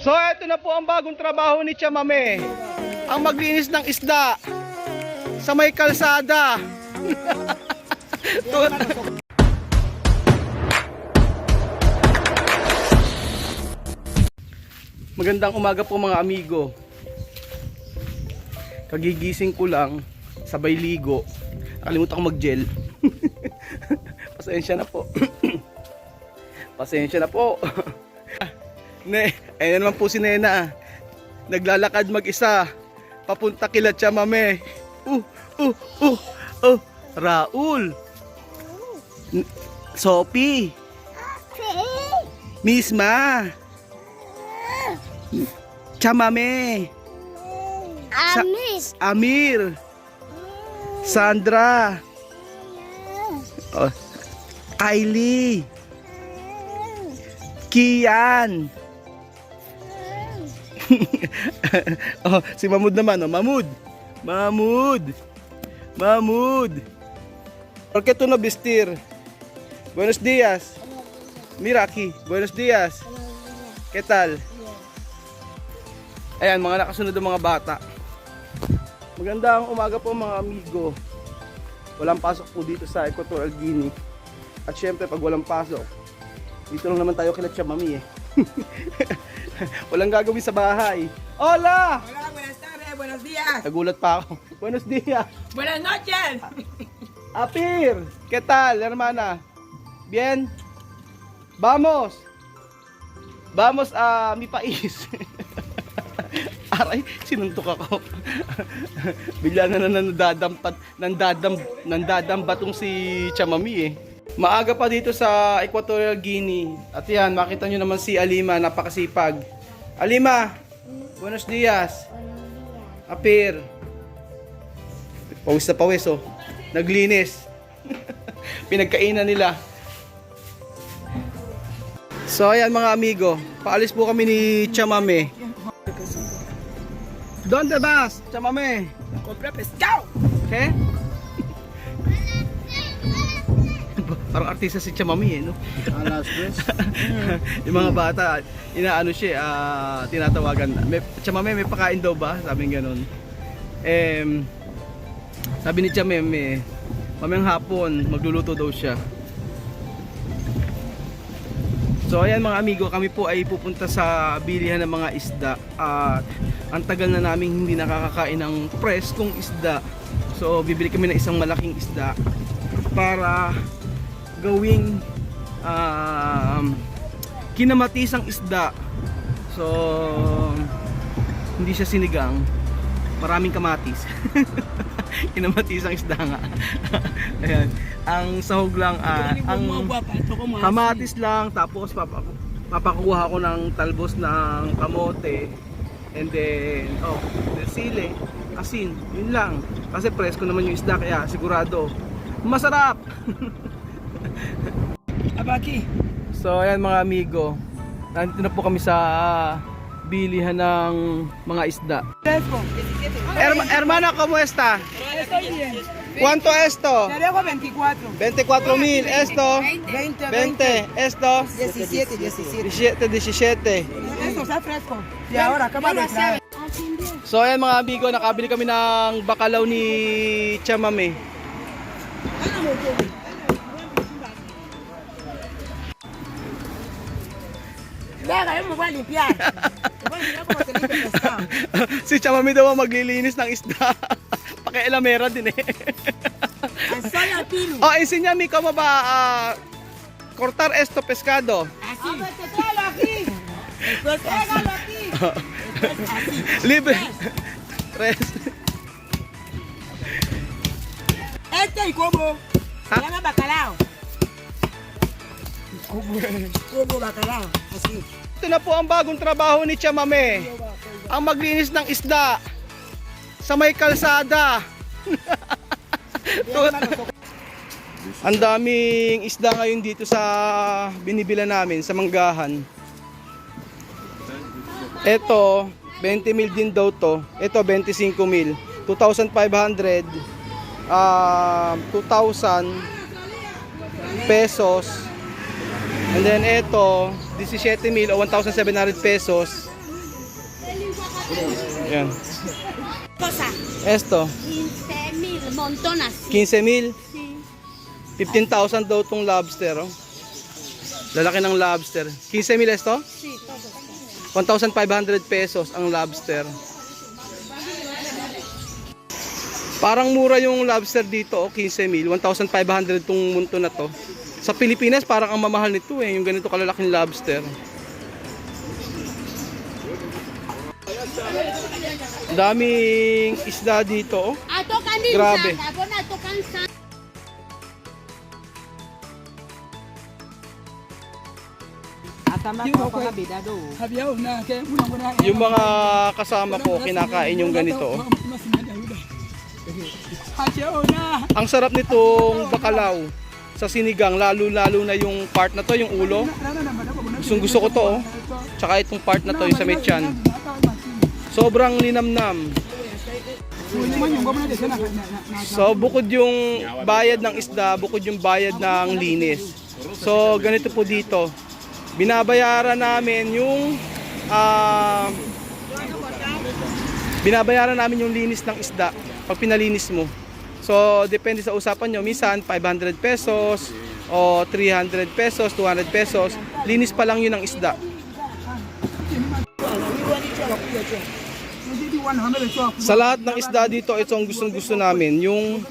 So ito na po ang bagong trabaho ni Chamame. Ang maglinis ng isda sa may kalsada. Magandang umaga po mga amigo. Kagigising ko lang, sabay ligo. Nakalimutan ko mag-gel. Pasensya na po. Pasensya na po. Ayan naman po si Nena. Naglalakad mag-isa papunta kila Chamame. Raul. Sophie. Misma. Chamame. Amir. Sandra. Kylie. Kian. Si Mahmoud naman, Mahmoud. Porque tu no vestir? Buenos días. Mira aquí. Buenos días. ¿Qué tal? Ayan, mga nakasunod ng mga bata. Magandang umaga po mga amigo. Walang pasok po dito sa Equatorial Guinea. At syempre pag walang pasok, dito lang naman tayo kila Chamame. Walang gagawin sa bahay. Hola! Hola, buenas tardes, buenos días. Nagulat pa ako. Buenos días. Buenas noches. Apir, ¿qué tal, hermana? Bien? Vamos. Vamos a mi país. Aray, sinuntok ako. Bigla na nandadambat tong si Chamame. Maaga pa dito sa Equatorial Guinea. At yan, makita nyo naman si Alima, napakasipag. Alima, buenos días. Apir. Pawis na pawis, oh. Naglinis. Pinagkainan nila. So ayan mga amigo, paalis po kami ni Chamame. ¿Dónde vas, Chamame? Compré pescado. ¿Qué? Parang artista si Chamame, no? Alas tres. Yung mga bata, inaano siya, tinatawagan. Chamame, may pakain daw ba? Sabi ng ganun. Sabi ni Chamame, mamayang hapon, magluluto daw siya. So ayan mga amigo, kami po ay pupunta sa bilihan ng mga isda. Ang tagal na namin hindi nakakakain ng preskong isda. So bibili kami ng isang malaking isda para gawing kinamatisang isda. So hindi siya sinigang, maraming kamatis. Kinamatisang isda nga. Ayan, ang sahog lang, ang kamatis lang, tapos papakuha ko ng talbos ng kamote, and then sili, asin, yun lang. Kasi presko naman yung isda, kaya sigurado masarap. Abaki. So ayan mga amigo, nandito na po kami sa bilihan ng mga isda. Fresco. Hermana, ¿cómo está? Estoy bien. ¿Cuánto esto? Te dejo 24. 24,000. Esto 20, 20. Esto 17, 17. 17. Esto está fresco. Y ahora acaba de traer. So ayan mga amigo, nakabili kami ng bacalao ni Chamame. Venga, yo me voy a limpiar. Te voy a enseñar cómo se limpia el pescado. Si Chamame daw ang maglilinis ng isda. Pakialamera din eh. Soy alpino. Oh, enséñame cómo va a cortar esto pescado. Así. A ver, te traigo aquí. Pues tráigalo aquí. Pues así. Libre. Tres. Este y como. Se llama bacalao. Como bacalao. Así. Ito na po ang bagong trabaho ni Chamame. Ang maglinis ng isda sa may kalsada. Ang daming isda ngayon dito sa binibila namin sa manggahan. Ito 20,000 din daw to. Ito 25,000. 2,500. 2,000 pesos. And then ito 17,000 o 1,700 pesos. Yan. Cosa? Esto, 15,000, montón así. 15,000. Sí. 15,000 daw tong lobster, oh. Lalaki ng lobster. 15,000 esto? Sí, todo. 1,500 pesos ang lobster. Parang mura yung lobster dito, oh, 15,000. 1,500 tong munto na to. Sa Pilipinas, parang ang mamahal nito eh, yung ganito kalalaking lobster. Daming isda dito, oh. Tocan din Grabe. sanga, bona tocan sanga. Yung mga kasama ko, kinakain yung ganito, oh. Ang sarap nitong bakalaw sa sinigang, lalo-lalo na yung part na to, yung ulo. Gusto ko to, oh. Tsaka itong part na to, yung sa mechan. Sobrang linamnam. So bukod yung bayad ng isda, bukod yung bayad ng linis. So ganito po dito. Binabayaran namin yung linis ng isda pag pinalinis mo. So depende sa usapan nyo, minsan 500 pesos o 300 pesos, 200 pesos. Linis pa lang yun ng isda. Sa lahat ng isda dito, ito ang gustong-gusto namin, yung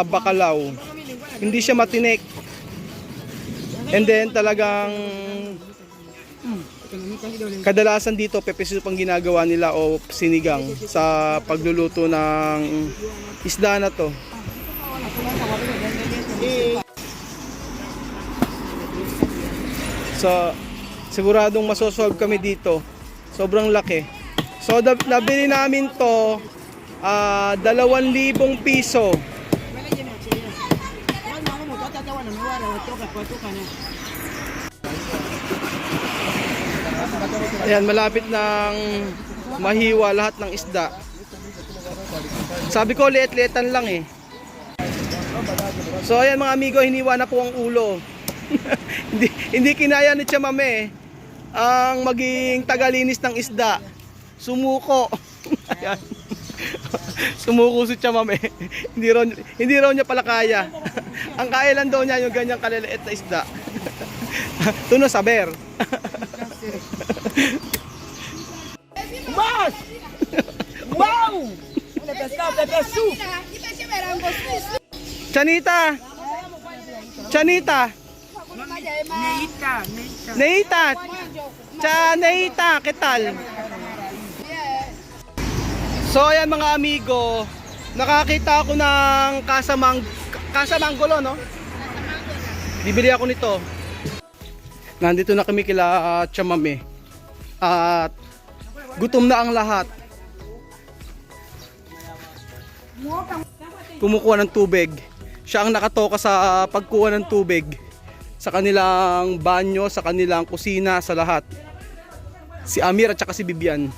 bakalaw. Hindi siya matinik. And then talagang kadalasan dito pepe soup ang ginagawa nila o sinigang sa pagluluto ng isda na to. So siguradong masosolve kami dito. Sobrang laki. So nabili namin to 2,000 piso. Ayan, malapit ng mahiwa lahat ng isda. Sabi ko liit-liitan lang eh. So ayan mga amigo, hiniwa na po ang ulo. hindi kinaya ni Chamame ang maging tagalinis ng isda. Sumuko. Ayan. Sumuko si Chamame. hindi raw niya pala kaya. Ang kaya lang daw niya yung ganyang kaliliit na isda. Tuno saber. Mas! Wow! Chanita! Chanita! Neita! Chanita! Ketal? So ayan mga amigo, nakakita ako ng kasamanggulo, no? Bibili ako nito. Nandito na kami kila Chamame. At gutom na ang lahat. Kumukuha ng tubig. Siya ang nakatoka sa pagkuha ng tubig. Sa kanilang banyo, sa kanilang kusina, sa lahat. Si Amir at saka si Bibian.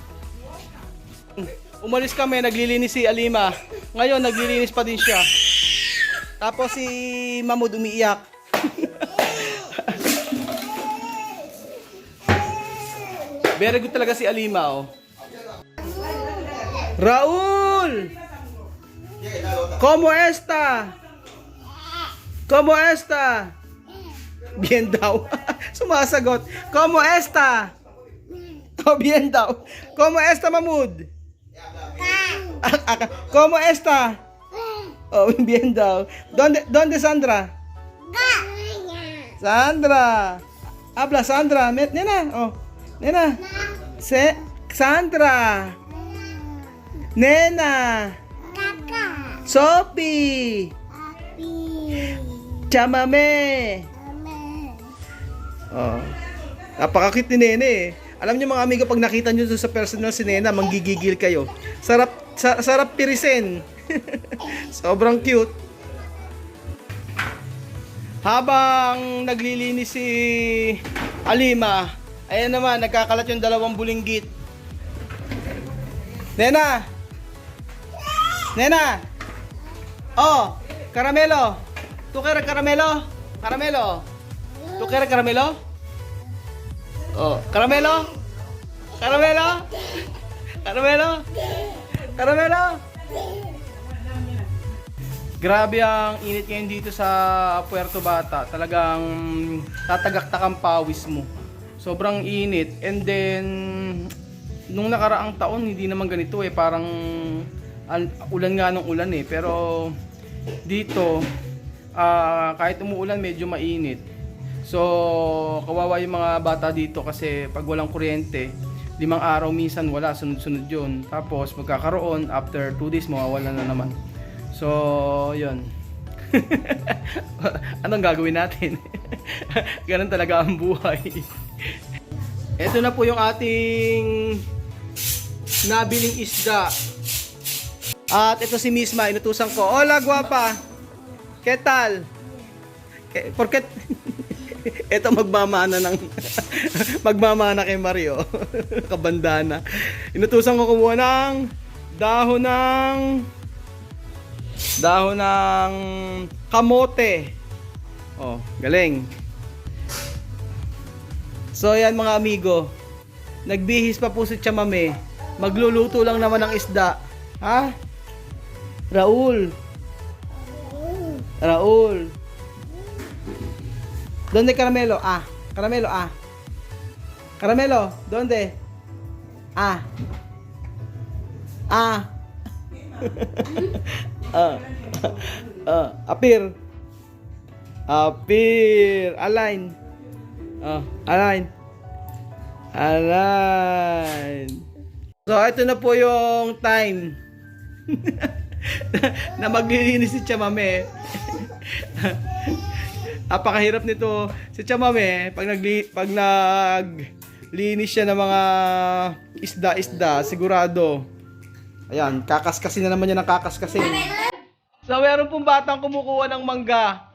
Umalis kami, naglilinis si Alima. Ngayon, naglilinis pa din siya. Tapos si Mahmoud umiiyak. Very good talaga si Alima, oh. Raul! ¿Cómo está? ¿Cómo está? Bien daw. Sumasagot. ¿Cómo está? Oh, bien daw. ¿Cómo está, Mahmoud? ¿Cómo está? Oh, bien daw. ¿Dónde Sandra? Sandra. Habla Sandra. Nena, oh. Nena. Sandra. Nena. Sophie. Chamame. Oh. Napakakit ni Nene eh. Alam niyo mga amigo, pag nakita niyo sa personal si Nena, manggigigil kayo. Sarap pirisin. Sobrang cute. Habang naglilinis si Alima, ayan naman, nagkakalat yung 2 bulinggit. Nena! Nena! Oh, karamelo! Tukera karamelo? Karamelo? Tukera karamelo? Oh, karamelo? Karamelo? Caramelo! Caramelo! Grabe ang init ngayon dito sa Puerto Bata. Talagang tatagaktak ang pawis mo. Sobrang init. And then, nung nakaraang taon, hindi naman ganito eh. Parang ulan nga ng ulan eh. Pero dito, kahit umuulan, medyo mainit. So, kawawa yung mga bata dito kasi pag walang kuryente, 5 araw minsan wala, sunod-sunod yun. Tapos magkakaroon, after 2 days, mawawala na naman. So, yun. Anong gagawin natin? Ganun talaga ang buhay. Ito na po yung ating nabiling isda. At ito si Misma, inutusan ko. Hola, guwapa! ¿Qué tal? Porket ito magmamana ng magmamana kay Mario. Kabandana. Inutusan ko kumuha ng dahon ng kamote. Oh, galing. So yan mga amigo. Nagbihis pa po si Chamame. Magluluto lang naman ng isda. Ha? Raul. ¿Dónde Caramelo? Ah. Caramelo, ah. Caramelo, ¿dónde? Ah. Ah. Apir. Align. Align. So, ito na po yung time na maglilinis si Chamame. Napakahirap nito si Chamame pag naglinis siya ng mga isda-isda, sigurado. Ayan, kakaskasin na naman niya ng kakaskasin. So, meron pong batang kumukuha ng mangga.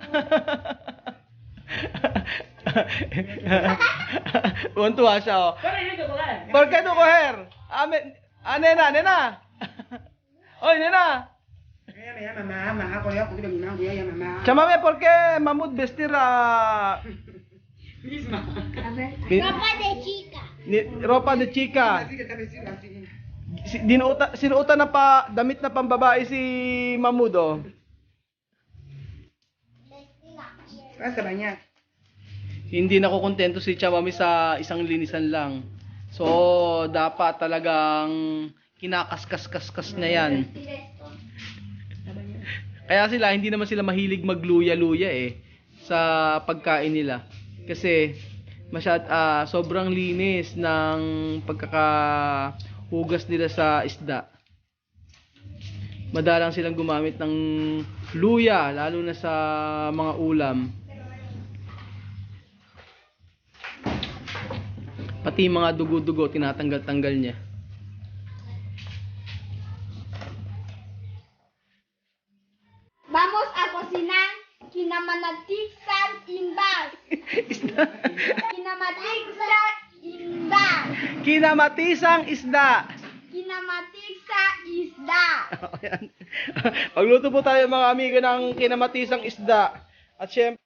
Tuwan-tuwa siya, oh. ¿Por qué no coger? Nena. Oy, nena. Chamame, ¿por qué Mahmoud vestir Ropa de chica. ropa de chica? Sinuotan na damit na pambabae si Mahmoud, oh. Hindi na kontento si Chamame sa isang linisan lang. So, dapat talagang kinakaskas-kaskas na yan. Kaya hindi naman sila mahilig magluya-luya eh sa pagkain nila. Kasi sobrang linis ng pagkakahugas nila sa isda. Madalang silang gumamit ng luya, lalo na sa mga ulam. Pati mga dugo-dugo, tinatanggal-tanggal niya. Vamos a cocinar kinamatiksan indas. Kinamatiksan indas. Kinamatisang isda. Kinamatiksa isda. Pagluto po tayo mga amigo ng kinamatisang isda. At syempre